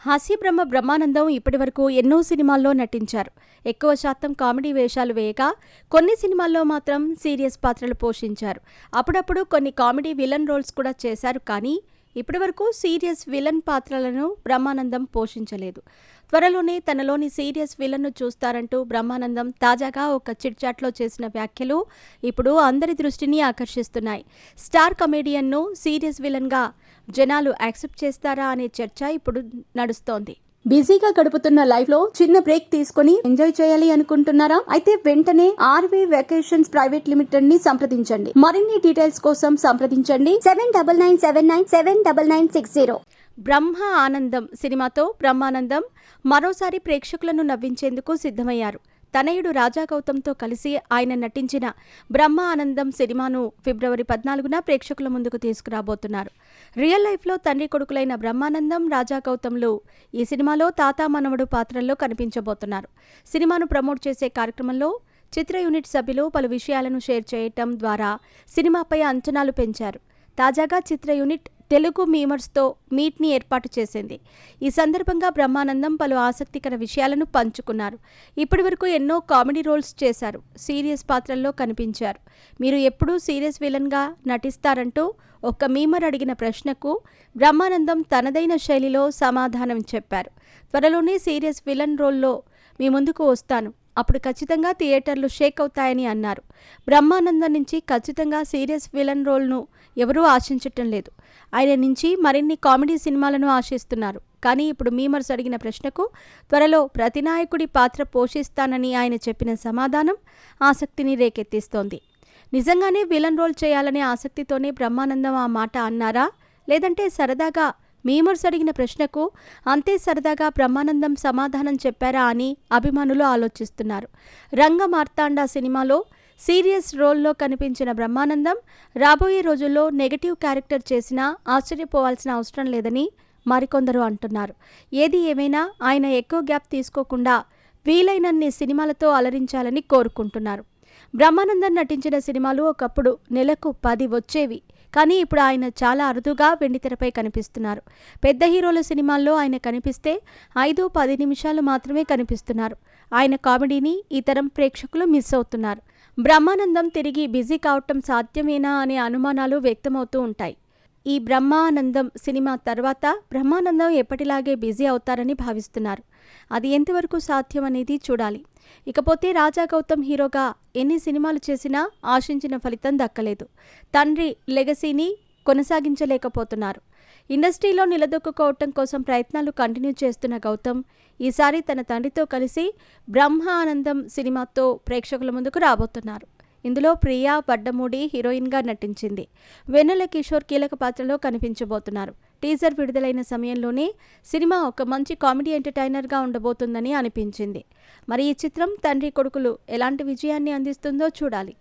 హాస్యబ్రహ్మ బ్రహ్మానందం ఇప్పటివరకు ఎన్నో సినిమాల్లో నటించారు. ఎక్కువ శాతం కామెడీ వేషాలు వేయగా కొన్ని సినిమాల్లో మాత్రం సీరియస్ పాత్రలు పోషించారు. అప్పుడప్పుడు కొన్ని కామెడీ విలన్ రోల్స్ కూడా చేశారు. కానీ ఇప్పటివరకు సీరియస్ విలన్ పాత్రలను బ్రహ్మానందం పోషించలేదు. త్వరలోనే తనలోని సీరియస్ విలన్ను చూస్తారంటూ బ్రహ్మానందం తాజాగా ఒక చిట్చాట్లో చేసిన వ్యాఖ్యలు ఇప్పుడు అందరి దృష్టిని ఆకర్షిస్తున్నాయి. స్టార్ కమేడియన్ను సీరియస్ విలన్గా జనాలు యాక్సెప్ట్ చేస్తారా అనే చర్చ ఇప్పుడు నడుస్తోంది. బిజీగా గడుపుతున్న లైఫ్ లో చిన్న బ్రేక్ తీసుకుని ఎంజాయ్ చేయాలి అనుకుంటున్నారా? అయితే వెంటనే ఆర్వే వెకేషన్స్ ప్రైవేట్ లిమిటెడ్ ని సంప్రదించండి. మరిన్ని డీటెయిల్స్ కోసం సంప్రదించండి 7997979960. బ్రహ్మ ఆనందం సినిమాతో బ్రహ్మానందం మరోసారి ప్రేక్షకులను నవ్వించేందుకు సిద్ధమయ్యారు. తనయుడు రాజా గౌతంతో కలిసి ఆయన నటించిన బ్రహ్మ ఆనందం సినిమాను ఫిబ్రవరి 14న ప్రేక్షకుల ముందుకు తీసుకురాబోతున్నారు. రియల్ లైఫ్లో తండ్రి కొడుకులైన బ్రహ్మానందం, రాజా గౌతంలు ఈ సినిమాలో తాతా మనవడు పాత్రల్లో కనిపించబోతున్నారు. సినిమాను ప్రమోట్ చేసే కార్యక్రమంలో చిత్ర యూనిట్ సభ్యులు పలు విషయాలను షేర్ చేయటం ద్వారా సినిమాపై అంచనాలు పెంచారు. తాజాగా చిత్ర యూనిట్ తెలుగు మీమర్స్తో మీట్ని ఏర్పాటు చేసింది. ఈ సందర్భంగా బ్రహ్మానందం పలు ఆసక్తికర విషయాలను పంచుకున్నారు. ఇప్పటివరకు ఎన్నో కామెడీ రోల్స్ చేశారు. సీరియస్ పాత్రల్లో కనిపించారు. మీరు ఎప్పుడూ సీరియస్ విలన్గా నటిస్తారంటూ ఒక మీమర్ అడిగిన ప్రశ్నకు బ్రహ్మానందం తనదైన శైలిలో సమాధానం చెప్పారు. త్వరలోనే సీరియస్ విలన్ రోల్లో మీ ముందుకు వస్తాను. అప్పుడు ఖచ్చితంగా థియేటర్లు షేక్ అవుతాయని అన్నారు. బ్రహ్మానందం నుంచి ఖచ్చితంగా సీరియస్ విలన్ రోల్ను ఎవరూ ఆశించటం లేదు. ఆయన నుంచి మరిన్ని కామెడీ సినిమాలను ఆశిస్తున్నారు. కానీ ఇప్పుడు మీమర్స్ అడిగిన ప్రశ్నకు త్వరలో ప్రతినాయకుడి పాత్ర పోషిస్తానని ఆయన చెప్పిన సమాధానం ఆసక్తిని రేకెత్తిస్తోంది. నిజంగానే విలన్ రోల్ చేయాలనే ఆసక్తితోనే బ్రహ్మానందం ఆ మాట అన్నారా, లేదంటే సరదాగా మీమర్స్ అడిగిన ప్రశ్నకు అంతే సరదాగా బ్రహ్మానందం సమాధానం చెప్పారా అని అభిమానులు ఆలోచిస్తున్నారు. రంగ మార్తాండ సినిమాలో సీరియస్ రోల్లో కనిపించిన బ్రహ్మానందం రాబోయే రోజుల్లో నెగటివ్ క్యారెక్టర్ చేసినా ఆశ్చర్యపోవాల్సిన అవసరం లేదని మరికొందరు అంటున్నారు. ఏది ఏమైనా ఆయన ఎక్కువ గ్యాప్ తీసుకోకుండా వీలైనన్ని సినిమాలతో అలరించాలని కోరుకుంటున్నారు. బ్రహ్మానందం నటించిన సినిమాలు ఒకప్పుడు నెలకు 10 వచ్చేవి. కానీ ఇప్పుడు ఆయన చాలా అరుదుగా వెండితెరపై కనిపిస్తున్నారు. పెద్ద హీరోల సినిమాల్లో ఆయన కనిపిస్తే 5-10 నిమిషాలు మాత్రమే కనిపిస్తున్నారు. ఆయన కామెడీని ఈ తరం ప్రేక్షకులు మిస్ అవుతున్నారు. బ్రహ్మానందం తిరిగి బిజీ కావటం సాధ్యమేనా అనే అనుమానాలు వ్యక్తమవుతూ ఉంటాయి. ఈ బ్రహ్మానందం సినిమా తర్వాత బ్రహ్మానందం ఎప్పటిలాగే బిజీ అవుతారని భావిస్తున్నారు. అది ఎంతవరకు సాధ్యం అనేది చూడాలి. ఇకపోతే రాజా గౌతం హీరోగా ఎన్ని సినిమాలు చేసినా ఆశించిన ఫలితం దక్కలేదు. తండ్రి లెగసీని కొనసాగించలేకపోతున్నారు. ఇండస్ట్రీలో నిలదొక్కుకోవటం కోసం ప్రయత్నాలు కంటిన్యూ చేస్తున్న గౌతం ఈసారి తన తండ్రితో కలిసి బ్రహ్మ ఆనందం సినిమాతో ప్రేక్షకుల ముందుకు రాబోతున్నారు. ఇందులో ప్రియా వడ్డమూడి హీరోయిన్గా నటించింది. వెన్నెల కిషోర్ కీలక పాత్రలో కనిపించబోతున్నారు. టీజర్ విడుదలైన సమయంలోనే సినిమా ఒక మంచి కామెడీ ఎంటర్టైనర్గా ఉండబోతుందని అనిపించింది. మరి ఈ చిత్రం తండ్రి కొడుకులు ఎలాంటి విజయాన్ని అందిస్తుందో చూడాలి.